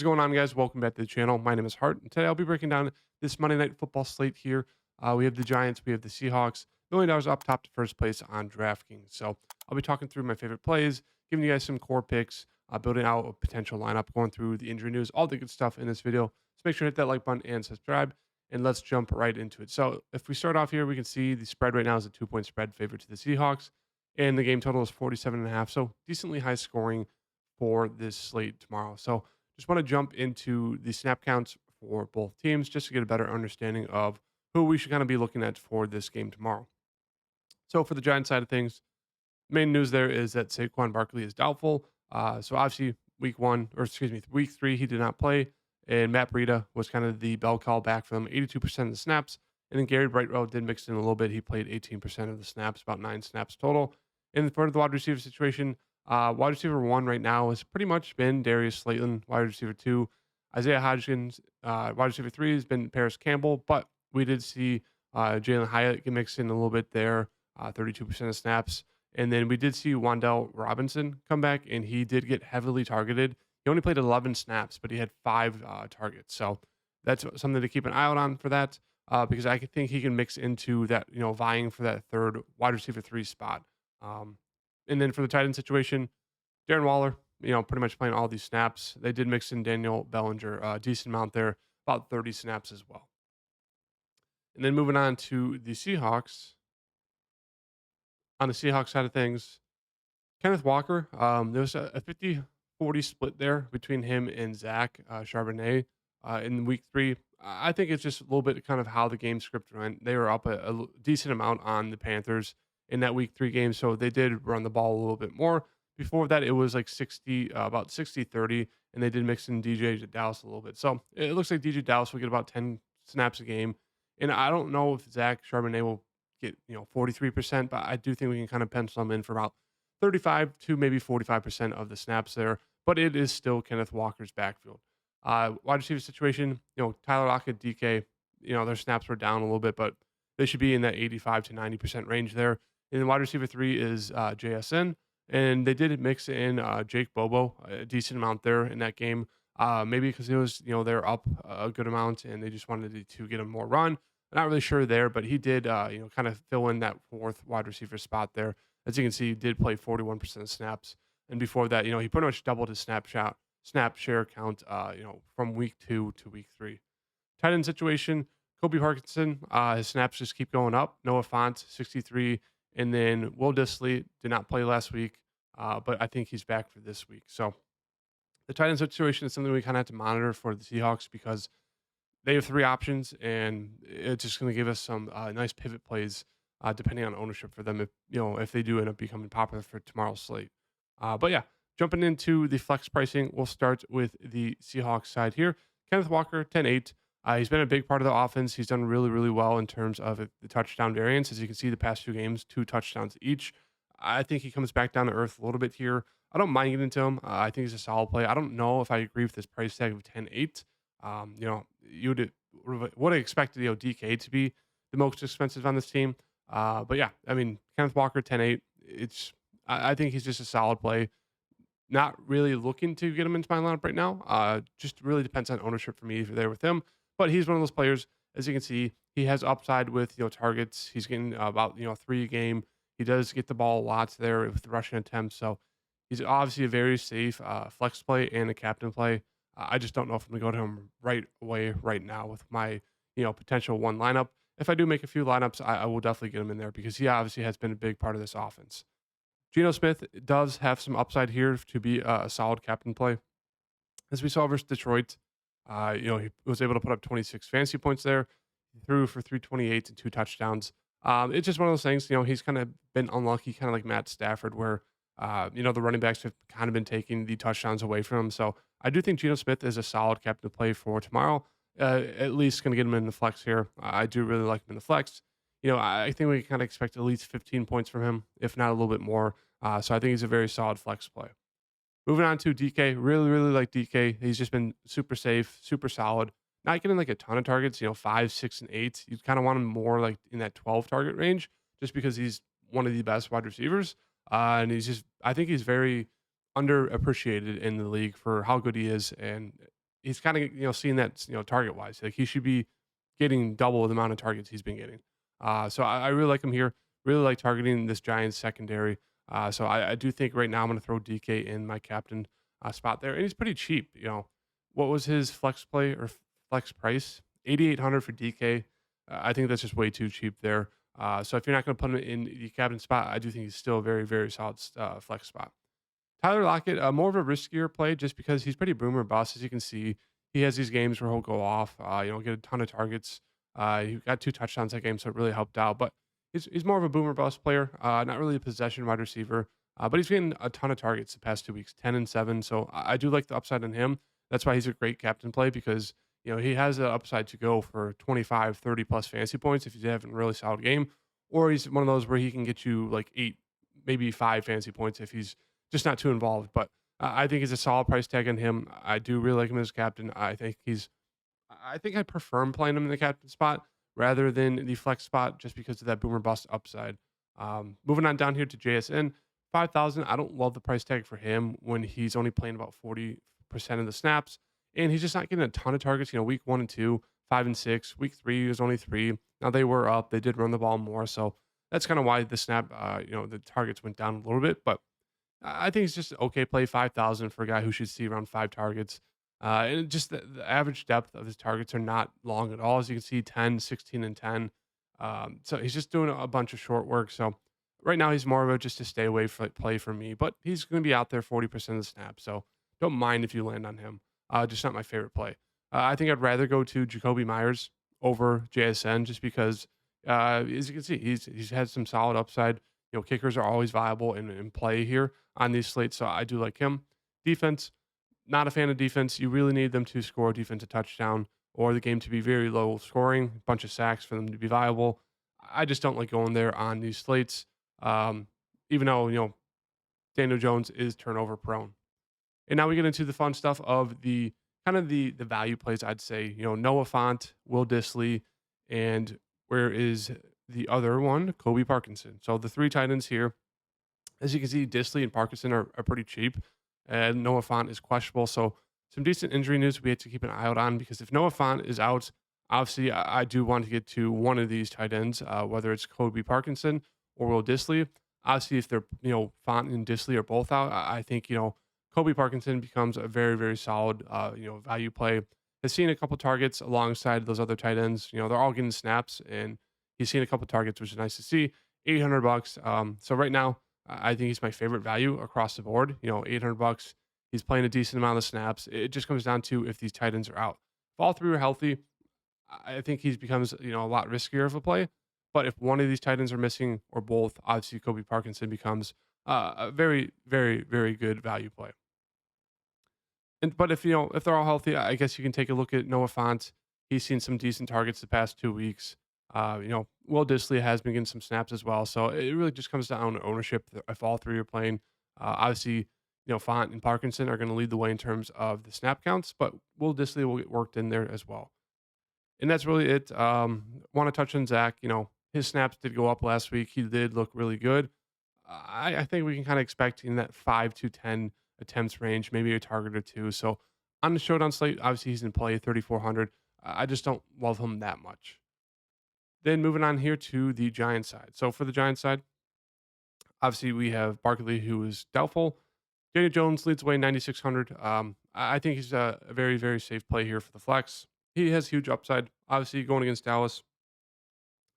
What's going on, guys? Welcome back to the channel. My name is Hart, and today I'll be breaking down this Monday Night Football slate here. We have the Giants, we have the Seahawks, $1 million up top to first place on DraftKings. So I'll be talking through my favorite plays, giving you guys some core picks, building out a potential lineup, going through the injury news, all the good stuff in this video. So make sure to hit that like button and subscribe, and let's jump right into it. So if we start off here, we can see the spread right now is a 2-point spread favorite to the Seahawks, and the game total is 47.5. So decently high scoring for this slate tomorrow. So just want to jump into the snap counts for both teams just to get a better understanding of who we should kind of be looking at for this game tomorrow. So for the Giants side of things, main news there is that Saquon Barkley is doubtful. So obviously week 3, he did not play. And Matt Breida was kind of the bell call back for them, 82% of the snaps. And then Gary Brightwell did mix in a little bit. He played 18% of the snaps, about 9 snaps total. And for the wide receiver situation, wide receiver 1 right now has pretty much been Darius Slayton. Wide receiver 2, Isaiah Hodgins. Wide receiver 3 has been Paris Campbell. But we did see Jalen Hyatt get mixed in a little bit there, 32% of snaps. And then we did see Wandell Robinson come back, and he did get heavily targeted. He only played 11 snaps, but he had 5 targets. So that's something to keep an eye out on for that, because I could think he can mix into that, vying for that third wide receiver 3 spot. Um, and then for the tight end situation, Darren Waller, pretty much playing all these snaps. They did mix in Daniel Bellinger, a decent amount there, about 30 snaps as well. And then moving on to the Seahawks. On the Seahawks side of things, Kenneth Walker, there was a 50-40 split there between him and Zach Charbonnet in week 3. I think it's just a little bit kind of how the game script went. They were up a decent amount on the Panthers in that week 3 game, so they did run the ball a little bit more. Before that, it was like about 60-30, and they did mix in DJ Dallas a little bit. So it looks like DJ Dallas will get about 10 snaps a game. And I don't know if Zach Charbonnet will get 43%, but I do think we can kind of pencil him in for about 35 to maybe 45% of the snaps there, but it is still Kenneth Walker's backfield. Wide receiver situation, Tyler Lockett, DK, their snaps were down a little bit, but they should be in that 85 to 90% range there. And then wide receiver 3 is JSN, and they did mix in Jake Bobo, a decent amount there in that game. Maybe because it was, they're up a good amount and they just wanted to get him more run. Not really sure there, but he did, kind of fill in that 4th wide receiver spot there. As you can see, he did play 41% of snaps. And before that, he pretty much doubled his snap share count, from week 2 to week 3. Tight end situation, Kobe Parkinson, his snaps just keep going up. Noah Fant, 63. And then Will Dissly did not play last week, but I think he's back for this week. So the tight end situation is something we kind of have to monitor for the Seahawks because they have 3 options, and it's just going to give us some nice pivot plays depending on ownership for them if they do end up becoming popular for tomorrow's slate. But yeah, jumping into the flex pricing, we'll start with the Seahawks side here. Kenneth Walker, 10-8. He's been a big part of the offense. He's done really, really well in terms of the touchdown variance. As you can see, the past 2 games, 2 touchdowns each. I think he comes back down to earth a little bit here. I don't mind getting into him. I think he's a solid play. I don't know if I agree with this price tag of 10-8. You would have expected DK to be the most expensive on this team. But yeah, I mean, Kenneth Walker, 10-8. I think he's just a solid play. Not really looking to get him into my lineup right now. Just really depends on ownership for me if you're there with him. But he's one of those players, as you can see, he has upside with targets. He's getting about 3 a game. He does get the ball lots there with the rushing attempts. So he's obviously a very safe flex play and a captain play. I just don't know if I'm gonna go to him right away right now with my potential 1 lineup. If I do make a few lineups, I will definitely get him in there because he obviously has been a big part of this offense. Geno Smith does have some upside here to be a solid captain play. As we saw versus Detroit, he was able to put up 26 fantasy points there. He threw for 328 and 2 touchdowns. It's just one of those things, he's kind of been unlucky, kind of like Matt Stafford, where, the running backs have kind of been taking the touchdowns away from him. So I do think Geno Smith is a solid captain to play for tomorrow. At least going to get him in the flex here. I do really like him in the flex. I think we kind of expect at least 15 points from him, if not a little bit more. So I think he's a very solid flex play. Moving on to DK, really, really like DK. He's just been super safe, super solid. Not getting like a ton of targets, 5, 6, and 8. You kind of want him more like in that 12 target range, just because he's one of the best wide receivers. And I think he's very underappreciated in the league for how good he is. And he's kind of seeing that target wise, like he should be getting double the amount of targets he's been getting. So I really like him here. Really like targeting this Giants secondary. So I do think right now I'm going to throw DK in my captain spot there, and he's pretty cheap. What was his flex play or flex price? 8,800 for DK. I think that's just way too cheap there. So if you're not going to put him in the captain spot, I do think he's still a very, very solid flex spot. Tyler Lockett, more of a riskier play just because he's pretty boomer bust. As you can see, he has these games where he'll go off, get a ton of targets. He got 2 touchdowns that game, so it really helped out. But he's more of a boomer bust player, not really a possession wide receiver. But he's getting a ton of targets the past 2 weeks, 10 and 7. So I do like the upside on him. That's why he's a great captain play because he has the upside to go for 25, 30 plus fantasy points if he's having a really solid game, or he's one of those where he can get you like 8, maybe 5 fantasy points if he's just not too involved. But I think he's a solid price tag on him. I do really like him as captain. I think I prefer him playing him in the captain spot rather than the flex spot just because of that boomer bust upside. Moving on down here to JSN, 5,000. I don't love the price tag for him when he's only playing about 40% of the snaps, and he's just not getting a ton of targets. Week 1 and 2, 5 and 6. Week 3 was only 3. Now they were up. They did run the ball more, so that's kind of why the the targets went down a little bit. But I think it's just okay play 5,000 for a guy who should see around 5 targets. And just the average depth of his targets are not long at all. As you can see, 10, 16, and 10. So he's just doing a bunch of short work. So right now he's more of a just a stay away play for me, but he's going to be out there 40% of the snap. So don't mind if you land on him. Just not my favorite play. I think I'd rather go to Jacoby Myers over JSN just because, as you can see, he's had some solid upside. Kickers are always viable in play here on these slates, so I do like him. Defense, not a fan of defense. You really need them to score a defensive touchdown or the game to be very low scoring, bunch of sacks for them to be viable. I just don't like going there on these slates, um, even though, Daniel Jones is turnover prone. And now we get into the fun stuff of the kind of the value plays, I'd say. Noah Fant, Will Disley, and where is the other one? Kobe Parkinson. So the 3 tight ends here. As you can see, Disley and Parkinson are pretty cheap, and Noah Fant is questionable. So some decent injury news we have to keep an eye out on because if Noah Fant is out, obviously I do want to get to one of these tight ends, whether it's Kobe Parkinson or Will Disley. Obviously, if they're Fant and Disley are both out, I think Kobe Parkinson becomes a very very solid value play. Has seen a couple targets alongside those other tight ends. They're all getting snaps, and he's seen a couple targets, which is nice to see. $800. So right now, I think he's my favorite value across the board. $800. He's playing a decent amount of snaps. It just comes down to if these tight ends are out. If all 3 are healthy, I think he becomes a lot riskier of a play. But if one of these tight ends are missing or both, obviously Kobe Parkinson becomes a very, very, very good value play. But if they're all healthy, I guess you can take a look at Noah Fant. He's seen some decent targets the past 2 weeks. Will Disley has been getting some snaps as well. So it really just comes down to ownership. If all 3 are playing, obviously, Font and Parkinson are going to lead the way in terms of the snap counts, but Will Disley will get worked in there as well. And that's really it. Want to touch on Zach. His snaps did go up last week. He did look really good. I think we can kind of expect in that 5 to 10 attempts range, maybe a target or 2. So on the showdown slate, obviously he's in play 3,400. I just don't love him that much. Then moving on here to the Giants side. So for the Giants side, obviously we have Barkley, who is doubtful. Daniel Jones leads away 9,600. I think he's a very, very safe play here for the flex. He has huge upside. Obviously going against Dallas,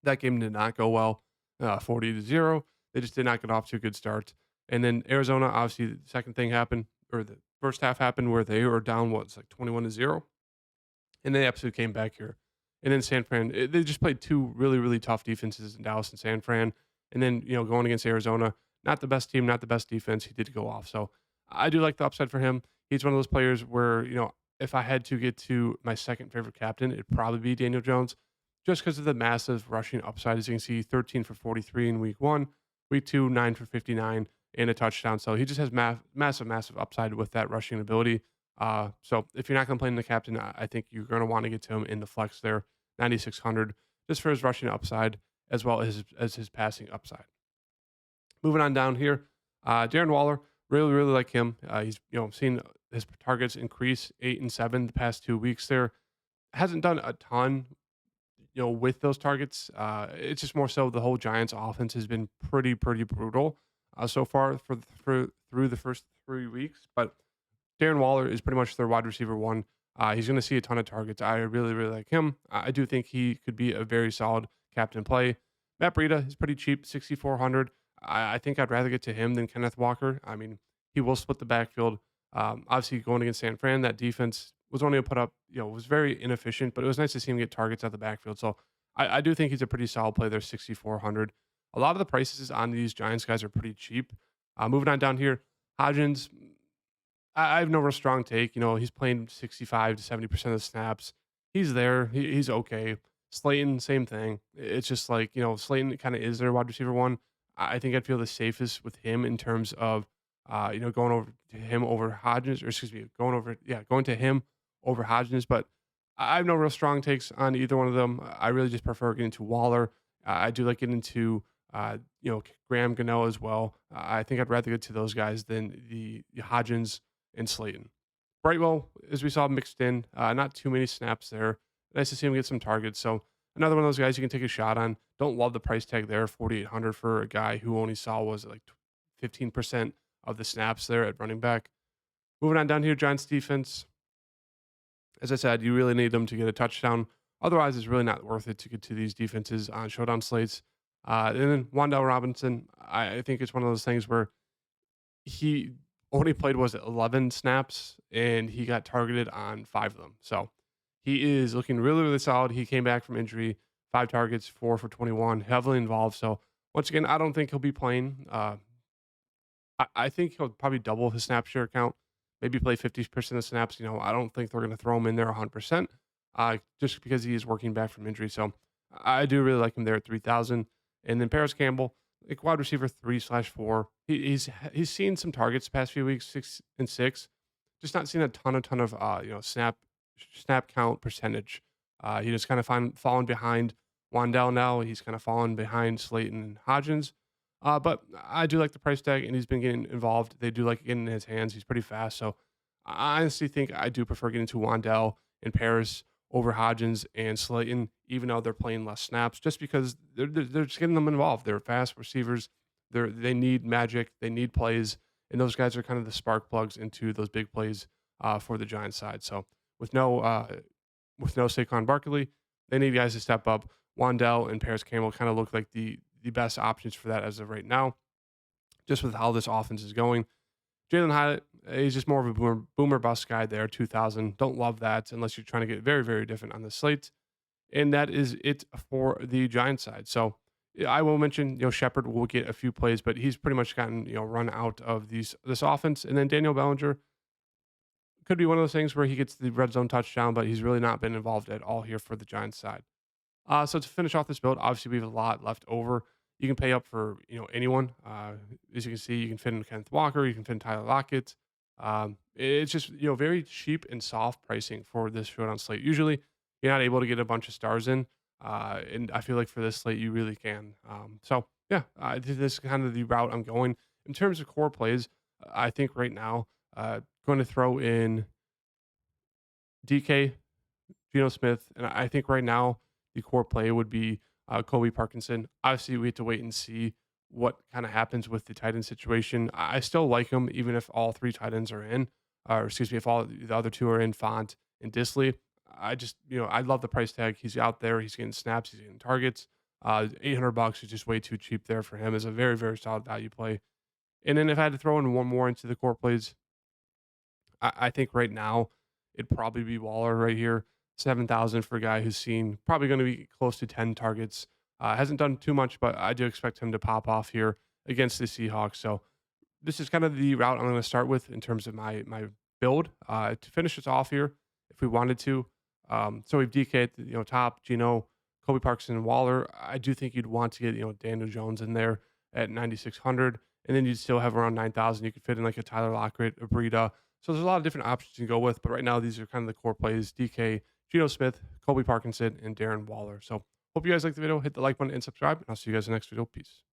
that game did not go well, 40-0. They just did not get off to a good start. And then Arizona, obviously the second thing happened, or the first half happened where they were down, it's like 21-0. And they absolutely came back here. And then San Fran, they just played 2 really, really tough defenses in Dallas and San Fran. And then, going against Arizona, not the best team, not the best defense. He did go off. So I do like the upside for him. He's one of those players where, if I had to get to my second favorite captain, it'd probably be Daniel Jones, just because of the massive rushing upside. As you can see, 13 for 43 in week 1, week 2, 9 for 59 and a touchdown. So he just has massive, massive upside with that rushing ability. So if you're not going to play in the captain, I think you're going to want to get to him in the flex there, 9,600, just for his rushing upside as well as his passing upside. Moving on down here, Darren Waller, Really, really like him. He's seen his targets increase 8 and 7 the past 2 weeks. There hasn't done a ton, with those targets. It's just more so the whole Giants offense has been pretty brutal so far for through the first 3 weeks. But Darren Waller is pretty much their wide receiver one. He's going to see a ton of targets. I really, really like him. I do think he could be a very solid captain play. Matt Breida is pretty cheap, 6,400. I think I'd rather get to him than Kenneth Walker. I mean, he will split the backfield. Obviously, going against San Fran, that defense was only to put up, was very inefficient, but it was nice to see him get targets out the backfield. So I do think he's a pretty solid play there, 6,400. A lot of the prices on these Giants guys are pretty cheap. Moving on down here, Hodgins, I have no real strong take. He's playing 65 to 70% of the snaps. He's there. He's okay. Slayton, same thing. It's just like, Slayton kind of is their wide receiver one. I think I'd feel the safest with him in terms of, going over to him over Hodgins, or excuse me, going to him over Hodgins. But I have no real strong takes on either one of them. I really just prefer getting to Waller. I do like getting to, Graham Gano as well. I think I'd rather get to those guys than the Hodgins and Slayton. Brightwell, as we saw, mixed in, not too many snaps there. Nice to see him get some targets. So another one of those guys you can take a shot on. Don't love the price tag there, 4,800 for a guy who only saw was it like 15% of the snaps there at running back. Moving on down here, Giants defense. As I said, you really need them to get a touchdown. Otherwise, it's really not worth it to get to these defenses on showdown slates. And then Wandale Robinson, I think it's one of those things where he only played, was it 11 snaps, and he got targeted on 5 of them. So he is looking really, really solid. He came back from injury, 5 targets, 4 for 21, heavily involved. So once again, I don't think he'll be playing. I think he'll probably double his snap share count, maybe play 50% of snaps. I don't think they're going to throw him in there 100%, just because he is working back from injury. So I do really like him there at 3,000. And then Paris Campbell, like wide receiver 3/4. He's seen some targets the past few weeks, 6 and 6. Just not seen a ton of snap count percentage. He just kind of fallen behind Wandell now. He's kind of fallen behind Slayton and Hodgins. But I do like the price tag, and he's been getting involved. They do like it getting in his hands. He's pretty fast. So I honestly think I do prefer getting to Wandell and Paris over Hodgins and Slayton, even though they're playing less snaps, just because they're just getting them involved. They're fast receivers. They need magic. They need plays, and those guys are kind of the spark plugs into those big plays for the Giants side. So with no Saquon Barkley, they need guys to step up. Wandell and Paris Campbell kind of look like the best options for that as of right now, just with how this offense is going. Jalen Hyatt, he's just more of a boomer bust guy there, 2,000. Don't love that unless you're trying to get very, very different on the slate. And that is it for the Giants side. So yeah, I will mention, Shepard will get a few plays, but he's pretty much gotten, run out of this offense. And then Daniel Bellinger could be one of those things where he gets the red zone touchdown, but he's really not been involved at all here for the Giants side. So to finish off this build, obviously we have a lot left over. You can pay up for anyone. As you can see, you can fit in Kenneth Walker, you can fit in Tyler Lockett. It's just very cheap and soft pricing for this showdown slate. Usually, you're not able to get a bunch of stars in, and I feel like for this slate you really can. So yeah, this is kind of the route I'm going in terms of core plays. I think right now, going to throw in DK, Geno Smith, and I think right now the core play would be Kobe Parkinson. Obviously, we have to wait and see what kind of happens with the tight end situation. I still like him, even if all 3 tight ends are in, or excuse me, if all the other 2 are in, Font and Disley. I just, I love the price tag. He's out there. He's getting snaps. He's getting targets. $800 is just way too cheap there for him as a very, very solid value play. And then if I had to throw in one more into the core plays, I think right now it'd probably be Waller right here. 7,000 for a guy who's seen probably going to be close to 10 targets. Hasn't done too much, but I do expect him to pop off here against the Seahawks. So this is kind of the route I'm going to start with in terms of my build. To finish us off here, if we wanted to, so we've DK at the top, Geno, Kobe Parkinson, and Waller. I do think you'd want to get Daniel Jones in there at 9,600, and then you'd still have around 9,000. You could fit in like a Tyler Lockett, a Breida. So there's a lot of different options you can go with, but right now these are kind of the core plays: DK, Geno Smith, Kobe Parkinson, and Darren Waller. So hope you guys liked the video. Hit the like button and subscribe, and I'll see you guys in the next video. Peace.